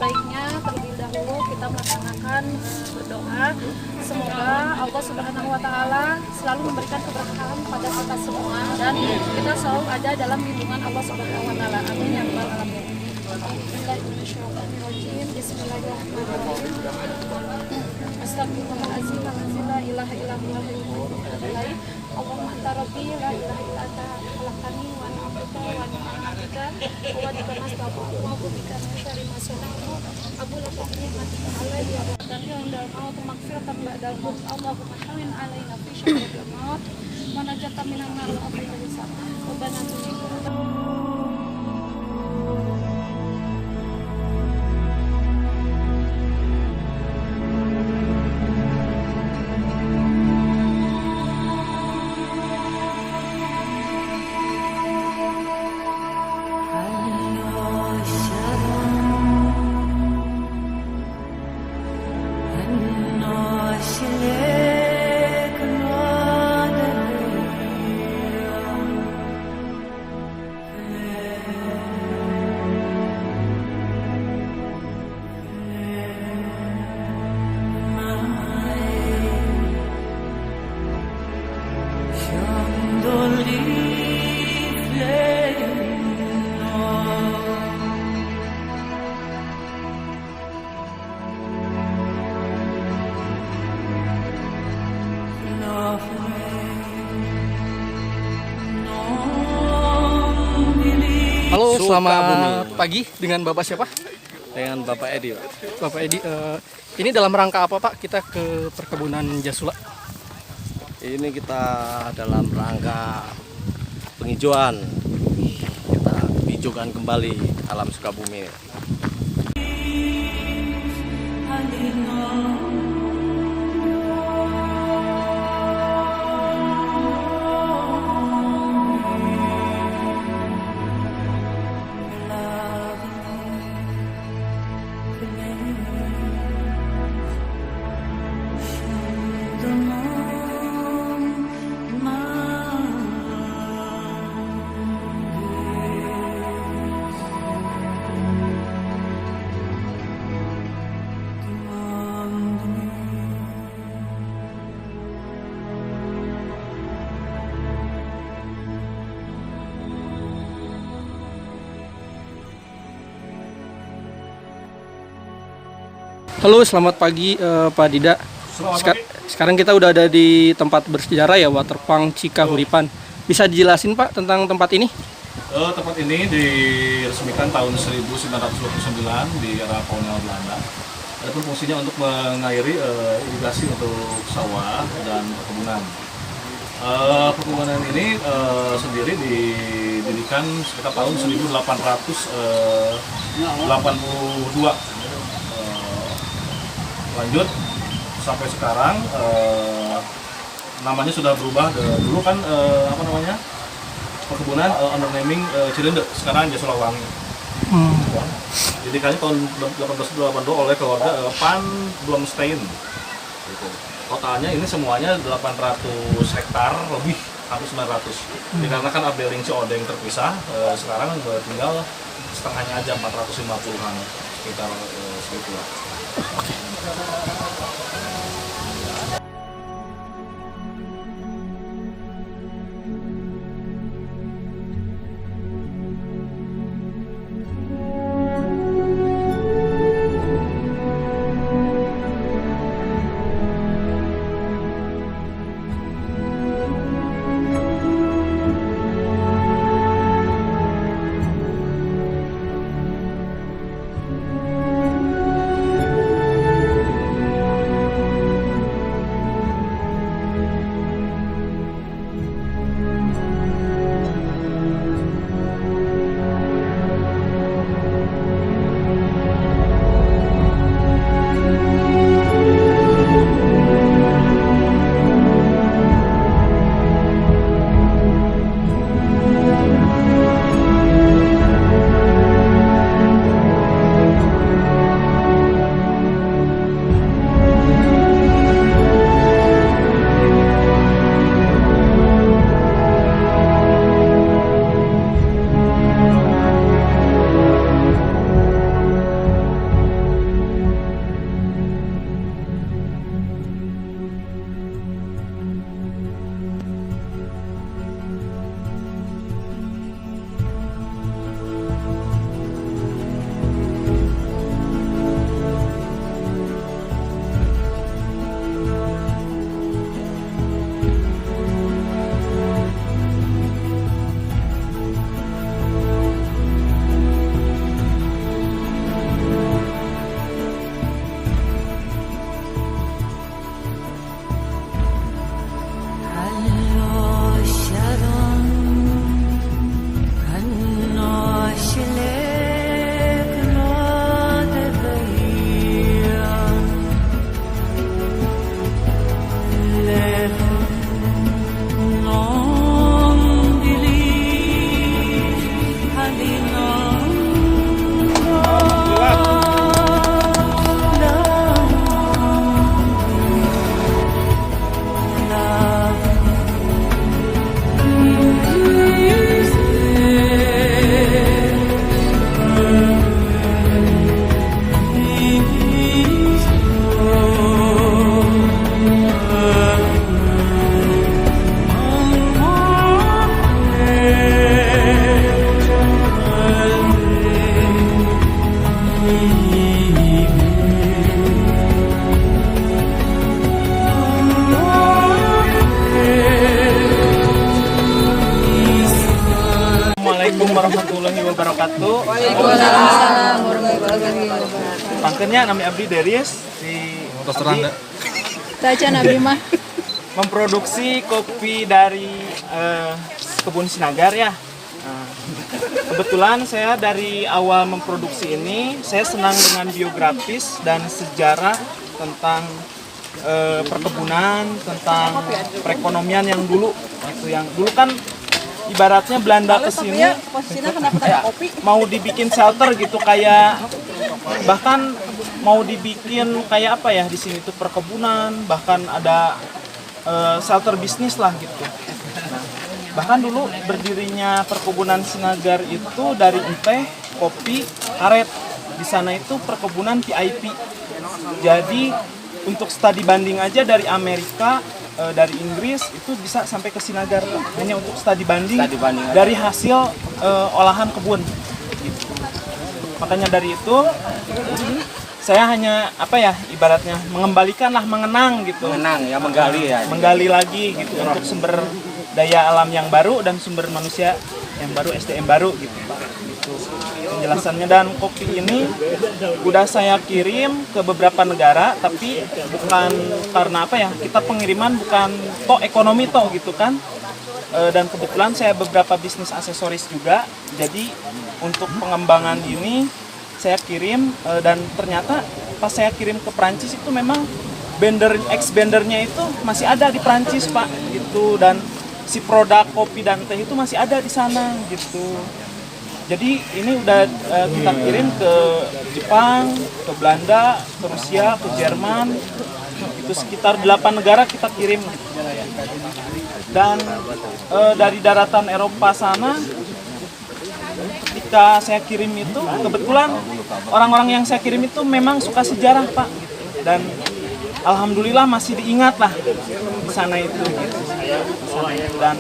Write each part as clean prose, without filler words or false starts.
baiknya terlebih dahulu kita melaksanakan berdoa. Semoga Allah Subhanahu wa Ta'ala selalu memberikan keberkahan pada kita semua dan kita selalu ada dalam lindungan Allah Subhanahu wa Ta'ala. Amin ya rabbal alamin. Bismillahirrahmanirrahim. Astagfirullahaladzim, la ilaha illallah, Allahumma anta rabbi la ilaha illa anta khalaqtani wa ana abduka wa ana abduka wa bika nasta'inu wa bika min ma sana'tu abu laka ni'matika alayya wa tanfi'u indal maut maghfiratan ba'dal maut Allahumma hawwin alaina fi syarril maut wa najatan minan nar wa afina hisab rabbana tu'minna. Halo, selamat pagi. Dengan Bapak siapa? Dengan Bapak Edi. Bapak Edi, ini dalam rangka apa Pak kita ke perkebunan Jasula? Ini kita dalam rangka penghijauan. Kita hijaukan kembali alam Sukabumi. Halo, selamat pagi Pak Dida. Sekarang kita udah ada di tempat bersejarah ya, Waterpark Cikahuripan. Bisa dijelasin Pak tentang tempat ini? Tempat ini diresmikan tahun 1929 di era kolonial Belanda. Itu fungsinya untuk mengairi irigasi untuk sawah dan perkebunan. Perkebunan ini sendiri didirikan sekitar tahun 1882. Lanjut sampai sekarang namanya sudah berubah. Dulu kan perkebunan under naming Cirende, sekarang Jasula Wangi. Didirikannya tahun 1882 oleh keluarga Pan Blomstein. Gitu. Totalnya ini semuanya 800 hektar lebih, hampir 900. Dikarenakan upbuilding COD yang terpisah, sekarang tinggal setengahnya aja, 450-an sekitar segitu lah. Assalamualaikum warahmatullahi wabarakatuh. Waalaikumsalam warahmatullahi wabarakatuh. Pangkernya nama Abdi Darius di Abdi Raja Nabi mah memproduksi kopi dari kebun Sinagar ya. Nah, kebetulan saya dari awal memproduksi ini saya senang dengan biografis dan sejarah tentang perkebunan, tentang perekonomian yang dulu. Itu yang dulu kan ibaratnya Belanda kesini mau dibikin shelter gitu, kayak bahkan mau dibikin kayak apa ya di sini tuh perkebunan, bahkan ada shelter bisnis lah gitu. Nah, bahkan dulu berdirinya perkebunan Sinagar itu dari teh, kopi, karet. Di sana itu perkebunan VIP. Jadi untuk studi banding aja dari Amerika, dari Inggris itu bisa sampai ke Sinagar hanya untuk studi banding dari hasil olahan kebun gitu. Makanya dari itu saya hanya apa ya ibaratnya mengembalikan lah, mengenang gitu, menggali lagi gitu untuk sumber daya alam yang baru dan sumber manusia yang baru, SDM baru gitu Pak. Itu penjelasannya. Dan kopi ini udah saya kirim ke beberapa negara, tapi bukan karena apa ya, kita pengiriman bukan ekonomi gitu kan. Dan kebetulan saya beberapa bisnis aksesoris juga, jadi untuk pengembangan ini saya kirim, dan ternyata pas saya kirim ke Prancis itu memang ex-bendernya itu masih ada di Prancis Pak gitu, dan si produk kopi dan teh itu masih ada di sana gitu. Jadi ini udah kita kirim ke Jepang, ke Belanda, ke Rusia, ke Jerman. Itu sekitar 8 negara kita kirim. Dan dari daratan Eropa sana, ketika saya kirim itu, kebetulan orang-orang yang saya kirim itu memang suka sejarah Pak. Dan alhamdulillah masih diingat lah di sana itu. Dan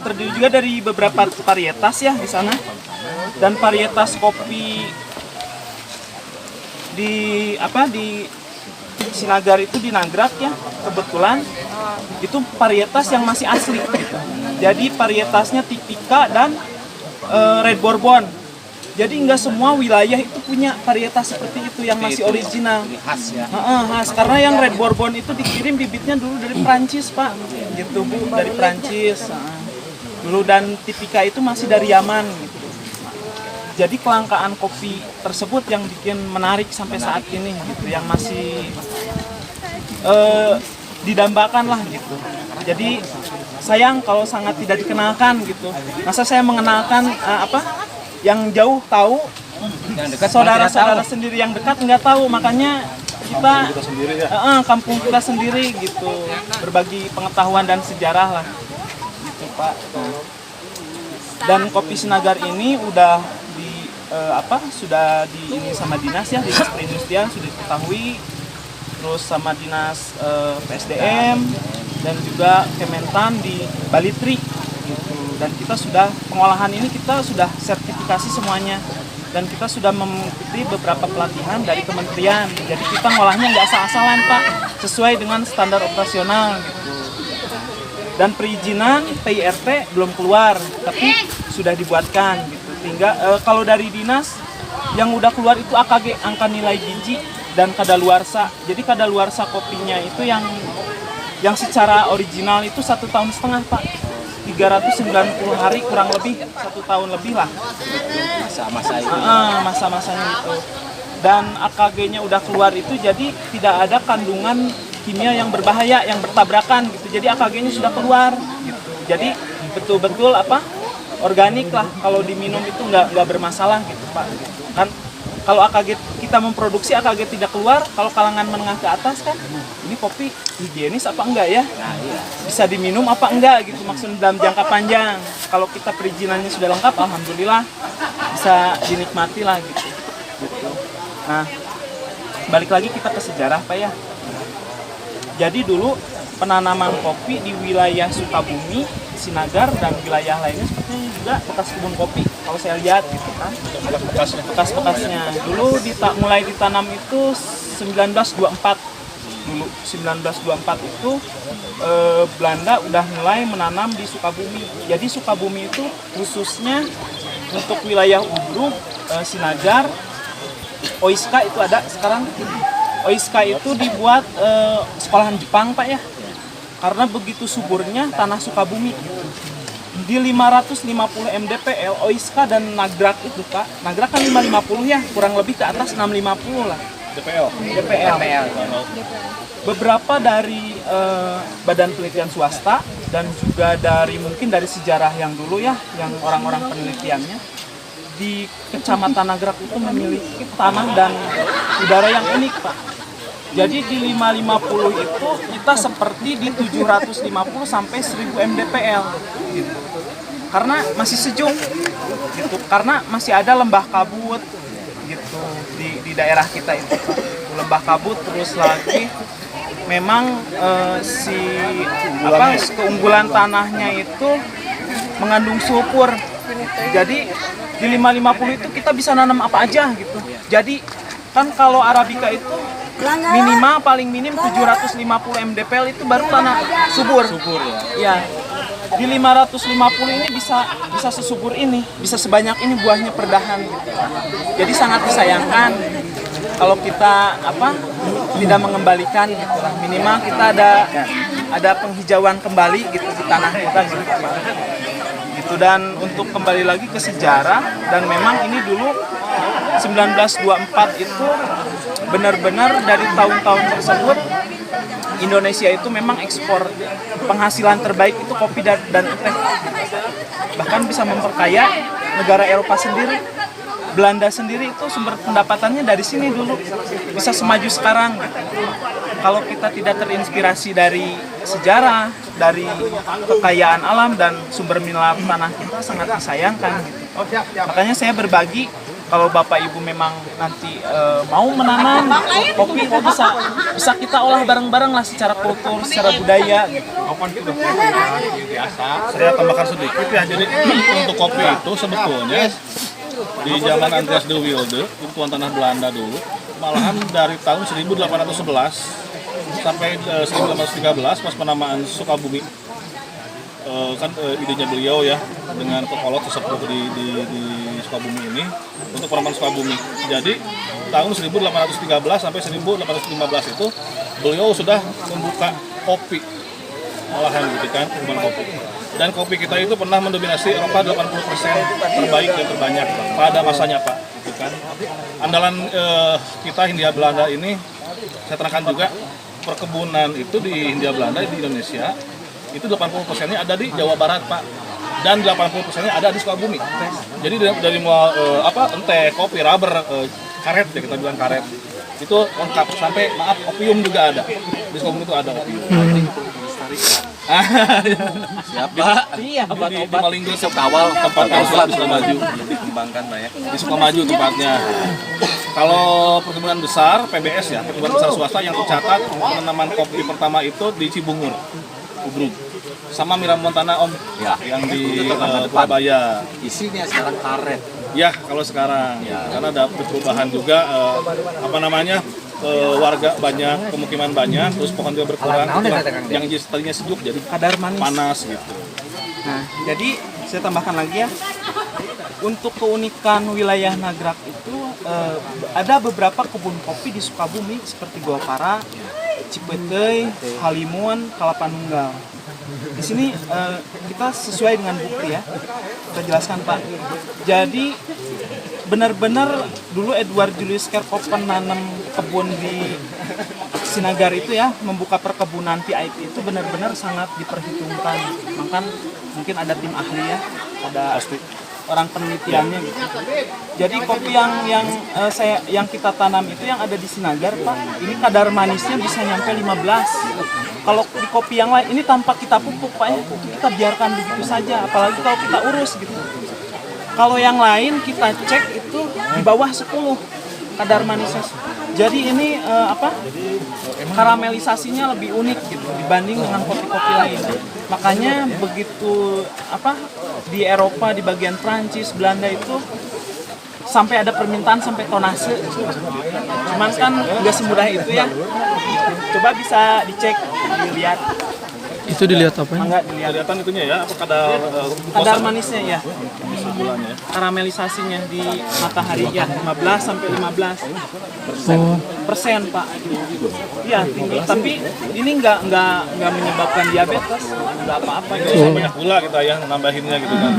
terdiri juga dari beberapa varietas ya di sana. Dan varietas kopi di Sinagar itu di Nagrak ya, kebetulan itu varietas yang masih asli gitu. Jadi varietasnya Tipika dan Red Bourbon. Jadi nggak semua wilayah itu punya varietas seperti itu yang masih original. Khas ya. Khas, karena yang Red Bourbon itu dikirim bibitnya dulu dari Prancis Pak, gitu Bu, dari Prancis. Dulu, dan Tipika itu masih dari Yaman. Gitu. Jadi kelangkaan kopi tersebut yang bikin menarik sampai saat ini, gitu, yang masih didambakan lah gitu. Jadi sayang kalau sangat tidak dikenalkan gitu. Masa saya mengenalkan yang jauh tahu, saudara-saudara sendiri yang dekat nggak tahu, makanya kita kampung kita sendiri gitu, berbagi pengetahuan dan sejarah lah gitu Pak. Dan kopi Sinagar ini udah sudah ini sama dinas ya, dinas perindustrian sudah diketahui, terus sama dinas PSDM dan juga Kementan di Balitri gitu. Dan kita sudah pengolahan ini kita sudah sertifikasi semuanya, dan kita sudah mengikuti beberapa pelatihan dari kementerian. Jadi kita ngolahnya nggak asal-asalan Pak, sesuai dengan standar operasional gitu. Dan perizinan PIRT belum keluar, tapi sudah dibuatkan gitu. Tinggal kalau dari dinas yang udah keluar itu AKG, angka nilai gizi dan kadaluarsa. Jadi kadaluarsa kopinya itu yang secara original itu 1,5 tahun Pak. 390 hari kurang lebih, 1 tahun lebih lah. Masa-masanya itu. Dan AKG-nya udah keluar itu, jadi tidak ada kandungan kimia yang berbahaya, yang bertabrakan gitu. Jadi AKG-nya sudah keluar gitu. Jadi betul-betul organik lah, kalau diminum itu nggak bermasalah gitu Pak. Gitu. Kan kalau AKG kita memproduksi AKG tidak keluar, kalau kalangan menengah ke atas kan ini kopi higienis apa enggak ya? Bisa diminum apa enggak gitu, maksud dalam jangka panjang. Kalau kita perizinannya sudah lengkap, alhamdulillah bisa dinikmati lah gitu. Nah, balik lagi kita ke sejarah Pak ya. Jadi dulu penanaman kopi di wilayah Sukabumi, Sinagar, dan wilayah lainnya sepertinya juga bekas kebun kopi. kalau saya lihat gitu kan. Bekas-bekasnya. Dulu mulai ditanam itu 1924. Dulu 1924 itu Belanda udah mulai menanam di Sukabumi. Jadi Sukabumi itu khususnya untuk wilayah Ubruk, Sinagar, Oiska itu ada sekarang. Oiska itu dibuat sekolahan Jepang Pak ya. Karena begitu suburnya tanah Sukabumi. Di 550 mdpl Oiska dan Nagrak itu Pak. Nagrak kan 550 ya, kurang lebih ke atas 650 lah. DPL. Beberapa dari badan penelitian swasta dan juga mungkin dari sejarah yang dulu ya, yang orang-orang penelitiannya di Kecamatan Nagrak itu memiliki tanah dan udara yang unik Pak. Jadi di 550 itu kita seperti di 750 sampai 1000 mdpl gitu. Karena masih sejuk gitu, karena masih ada lembah kabut gitu di daerah kita itu. Lembah kabut terus lagi memang keunggulan tanahnya itu mengandung sulfur. Jadi di 550 itu kita bisa nanam apa aja gitu. Jadi kan kalau Arabica itu minimal paling minim 750 mdpl itu baru tanah subur. Subur ya. Ya. Di 550 ini bisa sesubur ini, bisa sebanyak ini buahnya perdahan gitu. Jadi sangat disayangkan kalau kita tidak mengembalikan gitu lah. Minimal kita ada penghijauan kembali gitu di tanah kita gitu. Dan untuk kembali lagi ke sejarah, dan memang ini dulu 1924 itu benar-benar dari tahun-tahun tersebut Indonesia itu memang ekspor penghasilan terbaik itu kopi dan teh. Bahkan bisa memperkaya negara Eropa sendiri. Belanda sendiri itu sumber pendapatannya dari sini dulu. Bisa semaju sekarang. Kalau kita tidak terinspirasi dari sejarah, dari kekayaan alam dan sumber mineral tanah kita sangat disayangkan. Makanya saya berbagi, kalau Bapak Ibu memang nanti mau menanam kopi itu bisa kita olah bareng-bareng lah secara kultur, secara budaya. Saya tambahkan sedikit ya, jadi untuk kopi itu sebetulnya di zaman Andreas de Wilde, itu tuan tanah Belanda dulu, malahan dari tahun 1811 sampai 1813 pas penamaan Sukabumi, kan idenya beliau ya dengan pekolot sesepuh di Sukabumi ini untuk penamaan Sukabumi. Jadi tahun 1813 sampai 1815 itu beliau sudah membuka kopi olahan gitu kan, kebun kopi. Dan kopi kita itu pernah mendominasi Eropa 80% terbaik dan terbanyak pada masanya Pak, gitu kan. Andalan kita Hindia Belanda ini, saya terangkan juga perkebunan itu di Hindia Belanda di Indonesia itu 80%-nya ada di Jawa Barat Pak, dan 80%-nya ada di Sukabumi. Jadi dari mulai teh, kopi, rubber, karet ya kita bilang karet, itu lengkap sampai opium juga ada di Sukabumi itu ada opium. Siapa? Iya, Di Malinggo Kawal tempat konsulat di Sukamaju. Dikembangkan banyak. Di Sukamaju tempatnya. Kalau perkebunan besar PBS ya, perkebunan besar swasta yang tercatat penanaman kopi pertama itu di Cibungur, Ubruk. Sama Miram Montana Om, ya, yang di Surabaya. Isinya sekarang karet. Ya, kalau sekarang ya, karena ada perubahan juga warga banyak, pemukiman banyak, terus pohon juga berkurang, yang tadinya sejuk jadi Kadar manis. panas gitu. Nah, jadi saya tambahkan lagi ya. Untuk keunikan wilayah Nagrak itu ada beberapa kebun kopi di Sukabumi seperti Guapara, Cipetei, Halimun, Kalapanunggal. Di sini kita sesuai dengan bukti ya. Kita jelaskan Pak. Jadi benar-benar dulu Edward Julius Kerkhoff nanam kebun di Sinagar itu ya, membuka perkebunan VIP itu benar-benar sangat diperhitungkan. Maka mungkin ada tim ahli ya, ada orang penelitiannya gitu. Jadi kopi yang kita tanam itu yang ada di Sinagar Pak, ini kadar manisnya bisa nyampe 15. Kalau di kopi yang lain ini tanpa kita pupuk Pak ya, itu kita biarkan begitu saja, apalagi kalau kita urus gitu. Kalau yang lain kita cek itu di bawah 10. kadar manisnya. Jadi ini karamelisasinya lebih unik gitu dibanding dengan kopi-kopi lain. Makanya begitu di Eropa, di bagian Prancis, Belanda itu sampai ada permintaan sampai tonase. Cuman kan nggak semudah itu ya. Coba bisa dicek, dilihat. Itu dilihat apa ya? Enggak dilihat. Kelihatan itunya ya, apa Kadar manisnya ya. gulanya. Karamelisasinya di matahari ya 15 sampai 15 Oh, persen Pak. Iya tinggi. Tapi ini nggak menyebabkan diabetes, nggak apa-apa gitu. Banyak gula kita ya nambahinnya gitu kan.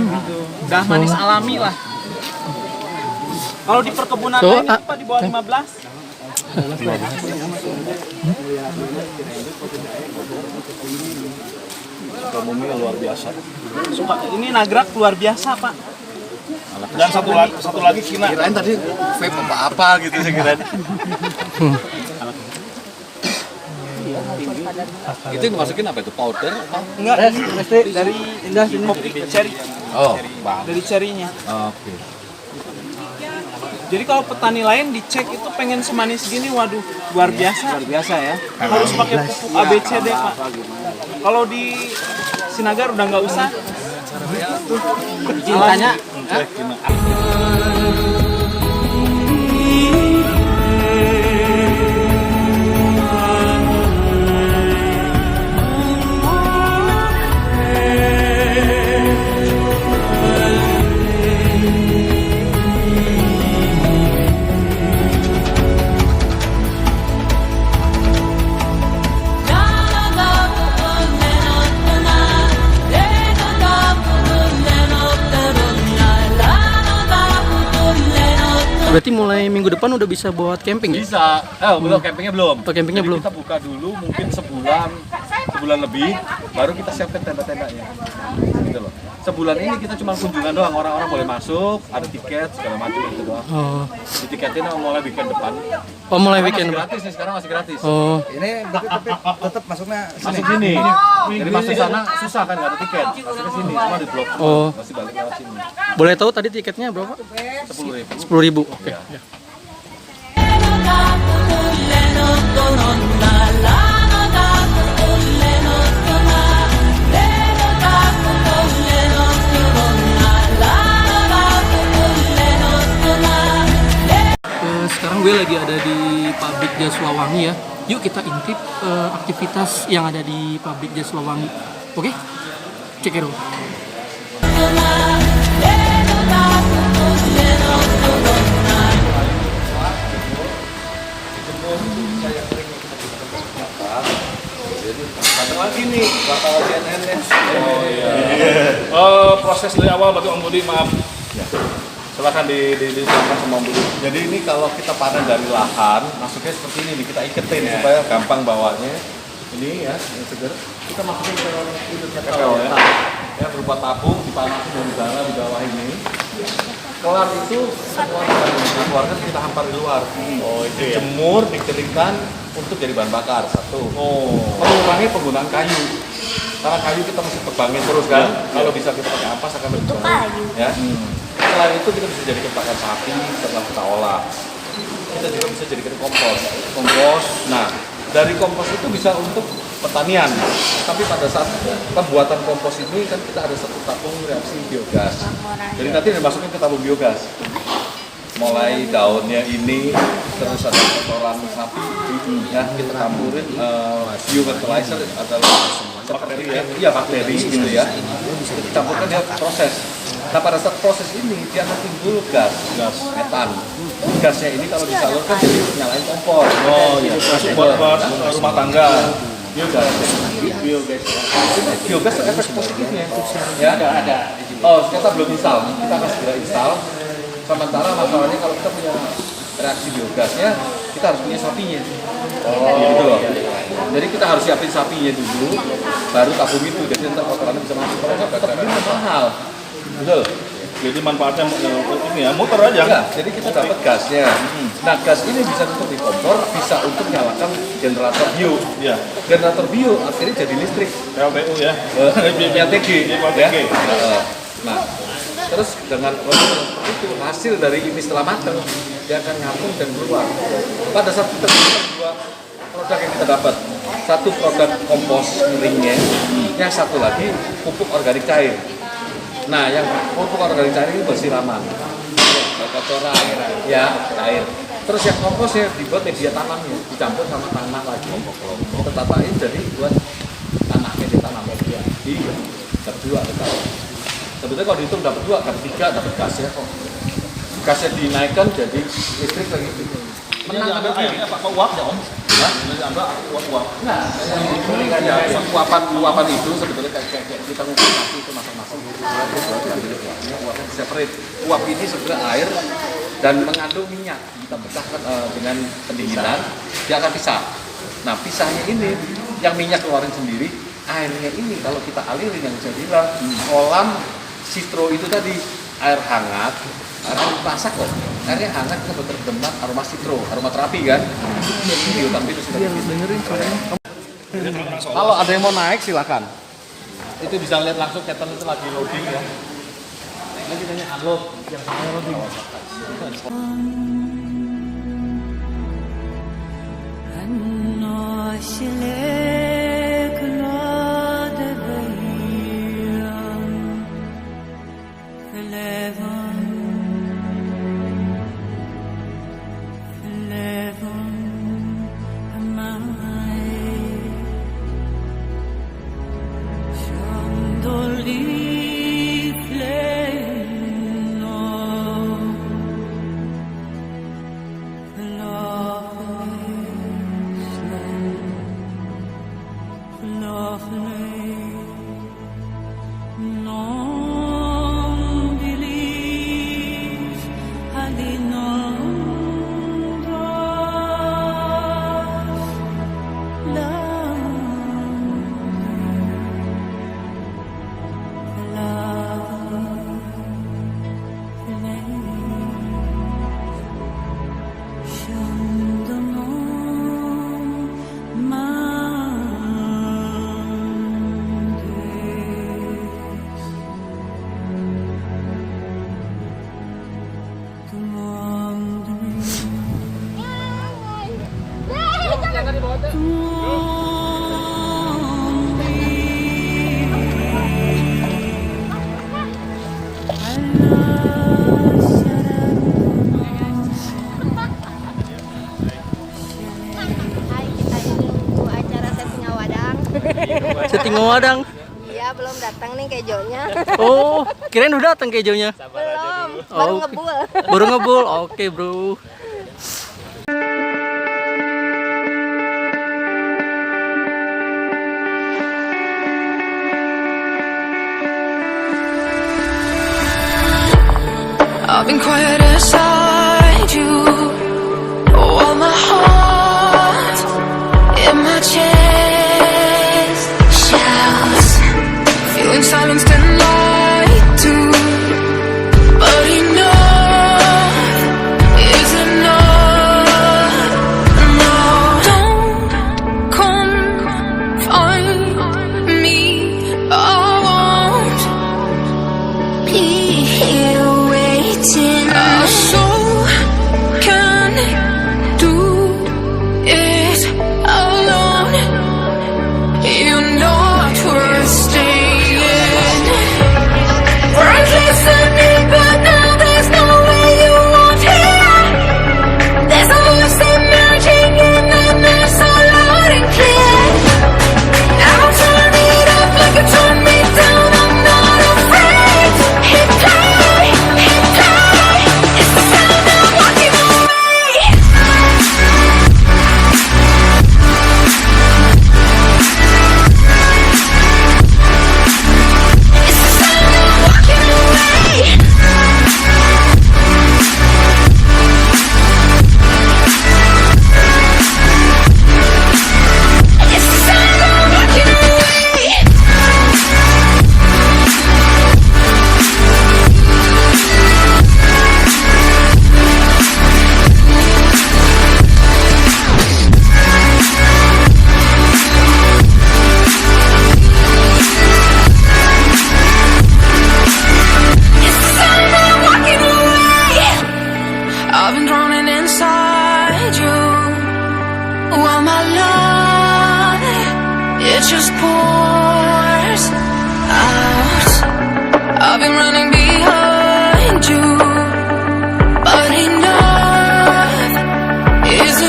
Udah manis alami lah. Kalau di perkebunan So, lain itu Pak di bawah 15. Umumnya luar biasa. Ini nagrak luar biasa Pak. Dan satu lagi Cina. Kirain tadi vape apa gitu saya kirain. Itu yang dimasukin apa itu? Powder? Enggak, dari kopi cherry. Oh, bang. Dari cherry-nya. Oke. Jadi kalau petani lain dicek itu pengen semanis gini, waduh, luar biasa. Luar biasa ya. Harus pakai pupuk ABCD Pak. Kalau di Sinagar udah nggak usah. Cintanya. berarti mulai minggu depan udah bisa buat camping ya? Bisa. Belum campingnya belum. Oh, campingnya Jadi belum. Kita buka dulu mungkin sebulan lebih, baru kita siapkan tenda-tendanya. Gitu loh. Sebulan ini kita cuma kunjungan doang, orang-orang boleh masuk, ada tiket segala macam itu doang. Oh, Di tiketin mulai weekend depan. oh mulai Sekarang weekend. masih gratis nih, sekarang masih gratis. Oh, Ini tapi tetap masuknya Masuk sini. Jadi masuk sana susah kan nggak ada tiket. Masuk ke sini semua di blok. Oh. Masih balik lewat sini. boleh tahu tadi tiketnya berapa? 10.000. 10.000. Oke. Ya. Ya. Sekarang gue lagi ada di pabrik jas Lawangi ya. Yuk kita intip aktivitas yang ada di pabrik jas Lawangi. Oke? Cek it out. Lagi nih, bakal CNN-nya. Oh iya. Proses dari awal berarti Om Budi, maaf. Silakan dijelaskan sama Om Budi. Jadi ini kalau kita panen dari lahan, masuknya seperti ini, kita iketin supaya gampang bawanya. Ini ya, yang segar. Kita masukin ke PPL ya. Ya, berupa tabung, dipanasin dari udara di bawah ini. Kelar itu semua keluarga kita hampar di luar. Oh itu ya. Dijemur, dikeringkan untuk jadi bahan bakar. Satu. Oh. Mengurangi penggunaan kayu. Karena kayu kita mesti tebangin terus kan. Kalau bisa kita pakai ampas akan lebih baik. Ya. Selain itu kita bisa jadikan pakan sapi setelah kita olah. Kita juga bisa jadikan kompos. Nah, dari kompos itu bisa untuk pertanian. Tapi pada saat pembuatan kompos ini kan kita ada satu tabung reaksi biogas. Jadi nanti dimasukin ke tabung biogas. Mulai daunnya ini, terus ada kotoran sapi, ya kita campurin biofertilizer adalah bakteri ya, iya bakteri gitu ya. Kita campurkan dia proses. Nah pada saat proses ini dia akan timbul gas metan. Gasnya ini kalau disalurkan jadi nyalain kompor. Oh iya. Buat rumah tangga. Biogas. Biogas itu efek positifnya. Ya ada. Oh kita belum install, kita akan segera install. Sementara masalahnya kalau kita punya reaksi biogasnya, kita harus punya sapinya. Oh gitu loh. Jadi kita harus siapin sapinya dulu, baru tabung itu. Jadi nanti kotorannya bisa masuk. Kalau nggak tetap ini mahal. Betul. Jadi manfaatnya ini ya, muter aja. Ya, jadi kita dapat gasnya. Nah, gas ini bisa untuk di kompor, bisa untuk nyalakan generator bio. Iya. Generator bio akhirnya jadi listrik. PLTU ya. PLTG. PLTG. Nah, terus dengan proses seperti itu hasil dari ini setelah matang dia akan ngapung dan keluar. Pada saat kita keluar dua produk yang kita dapat, satu produk kompos keringnya, yang satu lagi pupuk organik cair. Nah, yang pupuk organik cair ini bersiraman, kotoran, ya cair. Terus yang komposnya dibuat media tanamnya, dicampur sama tanah lagi, tetatain jadi buat tanahnya ditanam. Iya, dapat 2 tetap. Sebetulnya kalau dihitung dapat 2, dapat 3, dapat gasnya kok. Gasnya dinaikkan jadi listrik lagi. Menang ada airnya Pak uap ya Om? Hah? Anda uap. Nah, uapan itu sebetulnya kayak kita ngukur nasi itu masing-masing. Uapnya separate. Uap ini sebenarnya air dan mengandung minyak. Kita pecahkan dengan pendinginan, dia akan pisah. Nah, pisahnya ini yang minyak keluarin sendiri, airnya ini kalau kita alirin yang saya bilang kolam sitro itu tadi air hangat. Air masak kok, airnya hangat kita berdemat aroma sitro, aroma terapi kan? Video tapi itu sudah dengerin. Kalau ada yang mau naik silakan. Itu bisa lihat langsung Keton itu lagi loading ya. Lagi tanya unload yang saya loading. Setting wadang. Iya, belum datang nih kejonya. Oh, kirain udah datang kejonya. Belum, baru Oh, ngebul. baru ngebul. Oke, bro. I've been quiet inside you, while my heart in my chest.